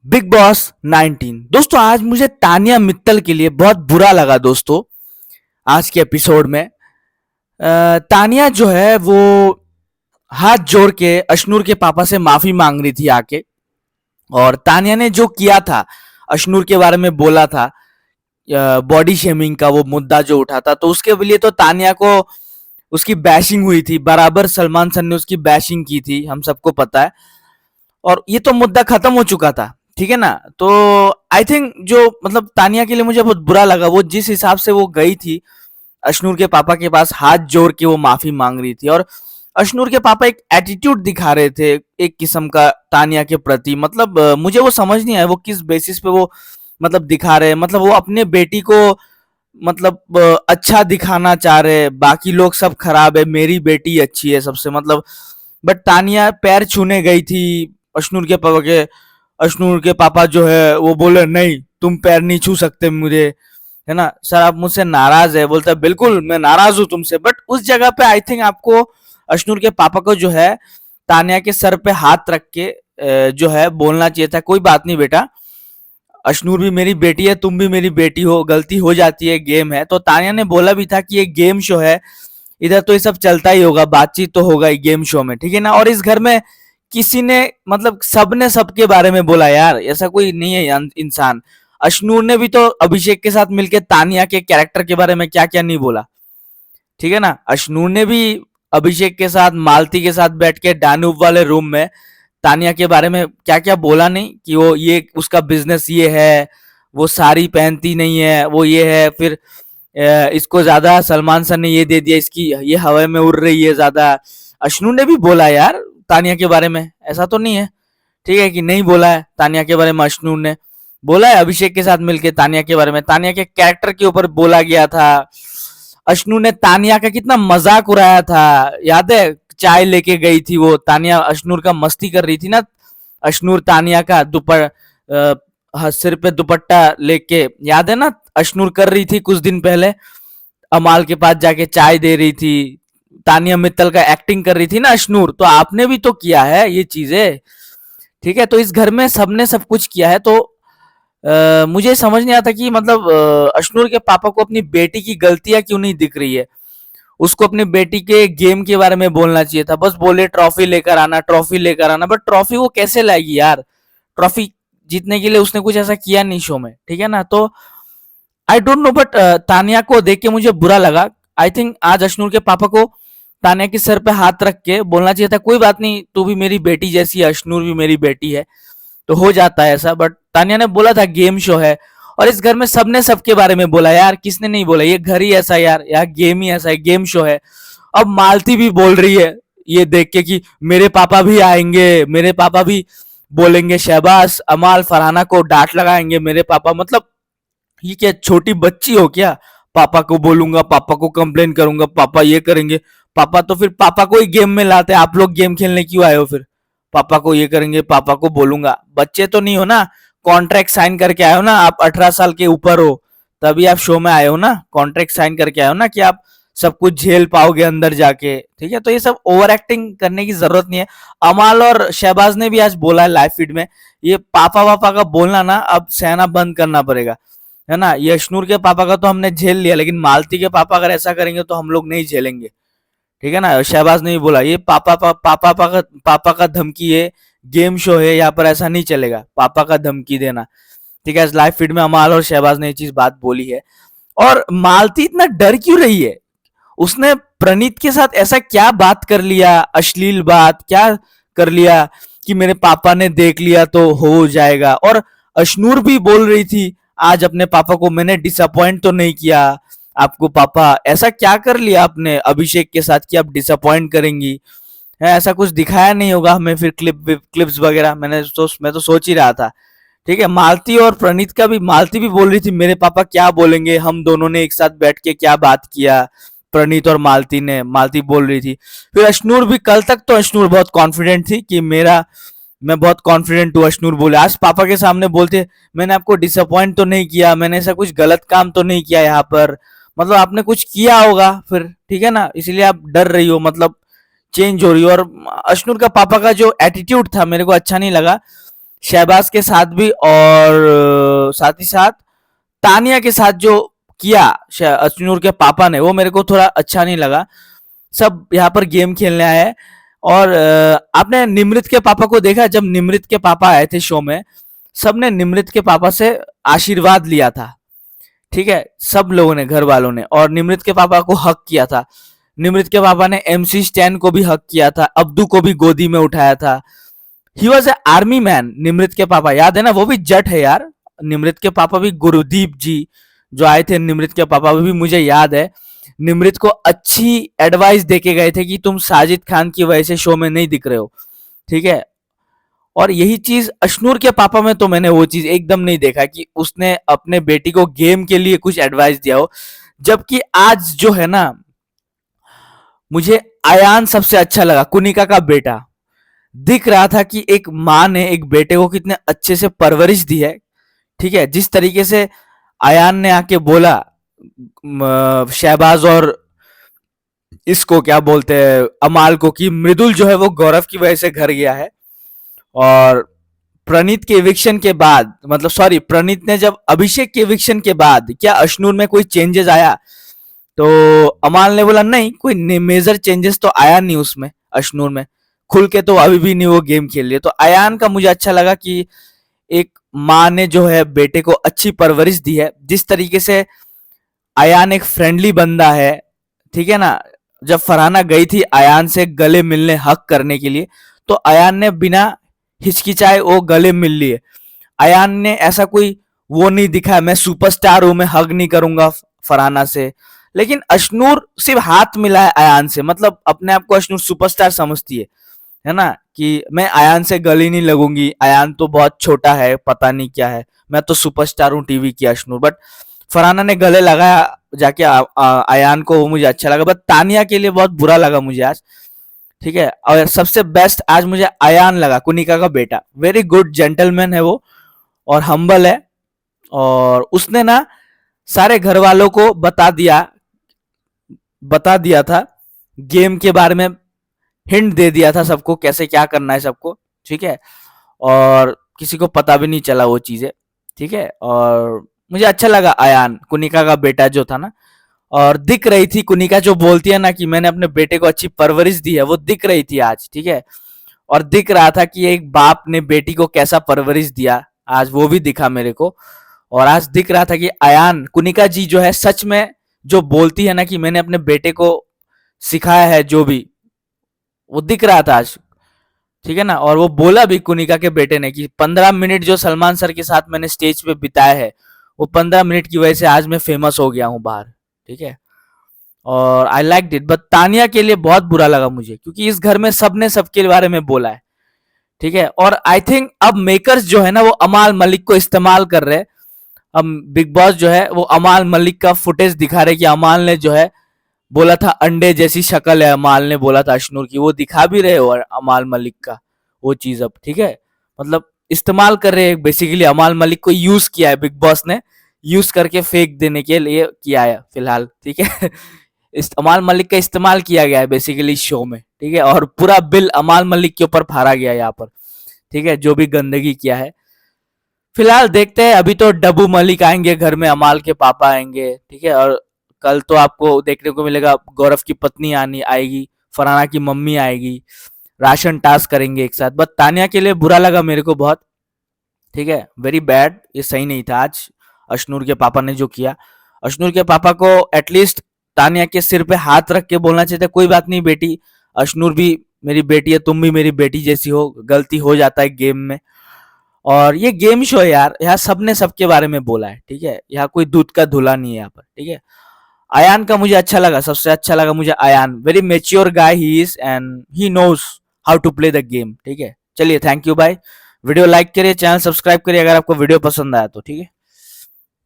Big boss 19। दोस्तों आज मुझे तानिया मित्तल के लिए बहुत बुरा लगा दोस्तों। आज के एपिसोड में तानिया जो है वो हाथ जोड़ के अशनूर के पापा से माफी मांग रही थी आके। और तानिया ने जो किया था, अशनूर के बारे में बोला था, बॉडी शेमिंग का वो मुद्दा जो उठा था, तो उसके लिए तो तानिया को उसकी बैशिंग हुई थी। बराबर सलमान सर ने उसकी बैशिंग की थी, हम सबको पता है। और ये तो मुद्दा खत्म हो चुका था, ठीक है ना। तो आई थिंक जो मतलब तानिया के लिए मुझे बहुत बुरा लगा, वो जिस हिसाब से वो गई थी अशनूर के पापा के पास हाथ जोड़ के वो माफी मांग रही थी। और अशनूर के पापा एक एटीट्यूड दिखा रहे थे एक किस्म का तानिया के प्रति। मतलब मुझे वो समझ नहीं आया वो किस बेसिस पे वो मतलब दिखा रहे हैं। मतलब वो अपने बेटी को मतलब अच्छा दिखाना चाह रहे हैं, बाकी लोग सब खराब है, मेरी बेटी अच्छी है सबसे। मतलब बट तानिया पैर छूने गई थी अशनूर के पापा के। अशनूर के पापा जो है वो बोले नहीं, तुम पैर नहीं छू सकते मुझे, है ना सर, आप मुझसे नाराज है। बोलता है बिल्कुल मैं नाराज हूं तुमसे। बट उस जगह पे आई थिंक आपको अशनूर के पापा को जो है तानिया के सर पे हाथ रख के जो है बोलना चाहिए था, कोई बात नहीं बेटा, अशनूर भी मेरी बेटी है, तुम भी मेरी बेटी हो, गलती हो जाती है, गेम है। तो तानिया ने बोला भी था कि ये गेम शो है, इधर तो ये सब चलता ही होगा, बातचीत तो होगा ही गेम शो में, ठीक है ना। और इस घर में किसी ने मतलब सबने सबके बारे में बोला यार, ऐसा कोई नहीं है इंसान। अशनूर ने भी तो अभिषेक के साथ मिलकर तानिया के कैरेक्टर के बारे में क्या क्या नहीं बोला, ठीक है ना। अशनूर ने भी अभिषेक के साथ मालती के साथ बैठ के डानूब वाले रूम में तानिया के बारे में क्या क्या बोला नहीं, कि वो ये उसका बिजनेस ये है, वो साड़ी पहनती नहीं है, वो ये है, फिर इसको ज्यादा सलमान सर ने ये दे दिया, इसकी ये हवा में उड़ रही है ज्यादा। अशनू ने भी बोला यार तानिया के बारे में, ऐसा तो नहीं है, ठीक है कि नहीं बोला है तानिया के बारे में। अशनू ने बोला है अभिषेक के साथ मिलके तानिया के बारे में, तानिया के कैरेक्टर के ऊपर बोला गया था। अशनू ने तानिया का कितना मजाक उड़ाया था, याद है, चाय लेके गई थी वो तानिया, अशनूर का मस्ती कर रही थी ना। अशनूर तानिया का सिर पे दुपट्टा लेके, याद है ना, अशनूर कर रही थी कुछ दिन पहले, अमाल के पास जाके चाय दे रही थी, तानिया मित्तल का एक्टिंग कर रही थी ना अशनूर। तो आपने भी तो किया है ये चीजें, ठीक है। तो इस घर में सबने सब कुछ किया है। तो मुझे समझ नहीं आता कि मतलब अशनूर के पापा को अपनी बेटी की गलतियां क्यों नहीं दिख रही है। उसको अपनी बेटी के गेम के बारे में बोलना चाहिए था, बस बोले ट्रॉफी लेकर आना, ट्रॉफी लेकर आना। बट ट्रॉफी वो कैसे लाएगी यार, ट्रॉफी जीतने के लिए उसने कुछ ऐसा किया नहीं शो में, ठीक है ना। तो I don't know, but Tania को देख के मुझे बुरा लगा। आई थिंक आज अशनूर के पापा को तानिया के सर पे हाथ रख के बोलना चाहिए था, कोई बात नहीं, तू भी मेरी बेटी जैसी है, अशनूर भी मेरी बेटी है, तो हो जाता है ऐसा। बट तानिया ने बोला था गेम शो है, और इस घर में सबने सबके बारे में बोला यार, किसने नहीं बोला, ये घर ही ऐसा यार, यार गेम ही ऐसा है, गेम शो है। अब मालती भी बोल रही है ये देख के कि मेरे पापा भी आएंगे, मेरे पापा भी बोलेंगे, शहबाज अमाल फरहाना को डांट लगाएंगे मेरे पापा। मतलब ये क्या छोटी बच्ची हो क्या, पापा को बोलूंगा, पापा को कंप्लेन करूंगा, पापा ये करेंगे। पापा तो फिर पापा को ही गेम में लाते, आप लोग गेम खेलने क्यों आए हो फिर, पापा को ये करेंगे, पापा को बोलूंगा। बच्चे तो नहीं हो ना, कॉन्ट्रैक्ट साइन करके आए हो ना, आप 18 साल के ऊपर हो, तभी आप शो में आए हो ना, कॉन्ट्रैक्ट साइन करके आए हो ना कि आप सब कुछ झेल पाओगे अंदर जाके, ठीक है। तो ये सब ओवर एक्टिंग करने की जरूरत नहीं है। अमाल और शहबाज ने भी आज बोला है लाइव फीड में, ये पापा वापा का बोलना ना अब सहना बंद करना पड़ेगा, है ना। यशनूर के पापा का तो हमने झेल लिया, लेकिन मालती के पापा अगर ऐसा करेंगे तो हम लोग नहीं झेलेंगे, ठीक है ना। शहबाज ने भी बोला ये पापा का धमकी है, गेम शो है, यहाँ पर ऐसा नहीं चलेगा पापा का धमकी देना, ठीक है। लाइव फीड में अमाल और शहबाज ने ये चीज बात बोली है। और मालती इतना डर क्यों रही है, उसने प्रणीत के साथ ऐसा क्या बात कर लिया, अश्लील बात क्या कर लिया कि मेरे पापा ने देख लिया तो हो जाएगा। और अशनूर भी बोल रही थी आज अपने पापा को, मैंने डिसअपॉइंट तो नहीं किया आपको पापा, ऐसा क्या कर लिया आपने अभिषेक के साथ कि आप डिसअपॉइंट करेंगी, है ऐसा कुछ दिखाया नहीं होगा हमें फिर क्लिप्स वगैरह। मैं तो सोच ही रहा था, ठीक है। मालती और प्रणीत का भी, मालती भी बोल रही थी मेरे पापा क्या बोलेंगे, हम दोनों ने एक साथ बैठ के क्या बात किया, प्रणीत और मालती ने, मालती बोल रही थी। फिर अशनूर भी, कल तक तो अशनूर बहुत कॉन्फिडेंट थी कि मैं बहुत कॉन्फिडेंट हूँ, अशनूर बोले, आज पापा के सामने बोलते मैंने आपको डिसअपॉइंट तो नहीं किया, मैंने ऐसा कुछ गलत काम तो नहीं किया यहाँ पर, मतलब आपने कुछ किया होगा फिर, ठीक है ना, इसलिए आप डर रही हो, मतलब चेंज हो रही हो। और अशनूर का पापा का जो एटीट्यूड था मेरे को अच्छा नहीं लगा। शहबाज के साथ भी, और साथ ही साथ तानिया के साथ जो किया अश्नूर के पापा ने, वो मेरे को थोड़ा अच्छा नहीं लगा। सब यहाँ पर गेम खेलने आए हैं। और आपने निमृत के पापा को देखा? जब निमृत के पापा आए थे शो में, सबने निमृत के पापा से आशीर्वाद लिया था, ठीक है, सब लोगों ने, घर वालों ने, और निमृत के पापा को हक किया था। निमृत के पापा ने MC स्टैन को भी हक किया था, अब्दू को भी गोदी में उठाया था। He was a army man, Nimrit के पापा, याद है ना? वो भी जट है यार। निमृत के पापा भी, गुरुदीप जी जो आए थे निमृत के पापा, वो भी मुझे याद है, निमृत को अच्छी एडवाइस देके गए थे कि तुम साजिद खान की वजह से शो में नहीं दिख रहे हो, ठीक है। और यही चीज अश्नूर के पापा में तो मैंने वो चीज एकदम नहीं देखा कि उसने अपने बेटी को गेम के लिए कुछ एडवाइस दिया हो। जबकि आज जो है ना, मुझे अयान सबसे अच्छा लगा, कुनिका का बेटा। दिख रहा था कि एक माँ ने एक बेटे को कितने अच्छे से परवरिश दी है, ठीक है। जिस तरीके से अयान ने आके बोला शहबाज और इसको क्या बोलते हैं, अमाल को, कि मृदुल जो है वो गौरव की वजह से घर गया है। और प्रणीत के इविक्शन के बाद, मतलब सॉरी, प्रणीत ने जब अभिषेक के इविक्शन के बाद क्या अश्नूर में कोई चेंजेस आया? तो अमाल ने बोला नहीं, कोई मेजर चेंजेस तो आया नहीं उसमें, अश्नूर में खुल के तो अभी भी नहीं वो गेम खेल रही है। तो अयान का मुझे अच्छा लगा कि एक माँ ने जो है बेटे को अच्छी परवरिश दी है। जिस तरीके से अयान एक फ्रेंडली बंदा है, ठीक है ना। जब फरहाना गई थी अयान से गले मिलने, हक करने के लिए, तो अयान ने बिना हिचकिचाए वो गले मिल लिए। अयान ने ऐसा कोई वो नहीं दिखा मैं सुपरस्टार हूं, मैं हग नहीं करूंगा फरहाना से। लेकिन अश्नूर सिर्फ हाथ मिला है अयान से, मतलब अपने आप को अश्नूर सुपरस्टार समझती है ना, कि मैं अयान से गले नहीं लगूंगी, अयान तो बहुत छोटा है, पता नहीं क्या है, मैं तो सुपरस्टार हूँ टीवी की अश्नूर। बट फरहाना ने गले लगाया जाके अयान को, वो मुझे अच्छा लगा। बट तानिया के लिए बहुत बुरा लगा मुझे आज, ठीक है। और सबसे बेस्ट आज मुझे अयान लगा, कुनिका का बेटा। वेरी गुड जेंटलमैन है वो, और हम्बल है। और उसने ना सारे घर वालों को बता दिया था गेम के बारे में, हिंट दे दिया था सबको कैसे क्या करना है सबको, ठीक है। और किसी को पता भी नहीं चला वो चीजें, ठीक है। और मुझे अच्छा लगा अयान, कुनिका का बेटा जो था ना। और दिख रही थी कुनिका जो बोलती है ना कि मैंने अपने बेटे को अच्छी परवरिश दी है, वो दिख रही थी आज, ठीक है। और दिख रहा था कि एक बाप ने बेटी को कैसा परवरिश दिया, आज वो भी दिखा मेरे को। और आज दिख रहा था कि अयान, कुनिका जी जो है सच में जो बोलती है ना कि मैंने अपने बेटे को सिखाया है जो भी, वो दिख रहा था आज, ठीक है ना। और वो बोला भी कुनिका के बेटे ने कि 15 मिनट जो सलमान सर के साथ मैंने स्टेज पे बिताए हैं, वो 15 मिनट की वजह से आज मैं फेमस हो गया हूँ बाहर, ठीक है। और I like it. But Tania के लिए बहुत बुरा लगा मुझे, क्योंकि इस घर में सबने सबके बारे में बोला है, ठीक है। और आई थिंक अब मेकर्स जो है ना, वो अमाल मलिक को इस्तेमाल कर रहे हैं। अब बिग बॉस जो है वो अमाल मलिक का फुटेज दिखा रहे कि अमाल ने जो है बोला था अंडे जैसी शक्ल है, अमाल ने बोला था अश्नूर की, वो दिखा भी रहे हो अमाल मलिक का वो चीज अब, ठीक है। मतलब इस्तेमाल कर रहे हैं बेसिकली, अमाल मलिक को यूज किया है बिग बॉस ने, यूज करके फेक देने के लिए किया है फिलहाल, ठीक है। अमाल मलिक का इस्तेमाल किया गया है बेसिकली शो में, ठीक है। और पूरा बिल अमाल मलिक के ऊपर फाड़ा गया है यहाँ पर, ठीक है, जो भी गंदगी किया है। फिलहाल देखते हैं, अभी तो डब्बू मलिक आएंगे घर में, अमाल के पापा आएंगे, ठीक है। और कल तो आपको देखने को मिलेगा गौरव की पत्नी आएगी, फरहाना की मम्मी आएगी, राशन टास्क करेंगे एक साथ। बट तानिया के लिए बुरा लगा मेरे को बहुत, ठीक है, वेरी बैड, ये सही नहीं था आज अश्नूर के पापा ने जो किया। अश्नूर के पापा को एटलीस्ट तानिया के सिर पे हाथ रख के बोलना चाहिए था, कोई बात नहीं बेटी, अश्नूर भी मेरी बेटी है, तुम भी मेरी बेटी जैसी हो, गलती हो जाता है गेम में। और ये गेम शो है यार, यहाँ सबने सबके बारे में बोला है, ठीक है, यहाँ कोई दूध का धुला नहीं है यहाँ पर, ठीक है। अयान का मुझे अच्छा लगा, सबसे अच्छा लगा मुझे Ayan, very mature guy he is and he knows how to play the game, ठीक है। चलिए, thank you bye. Video like करिए, चैनल सब्सक्राइब करिए अगर आपको वीडियो पसंद आया तो, ठीक है।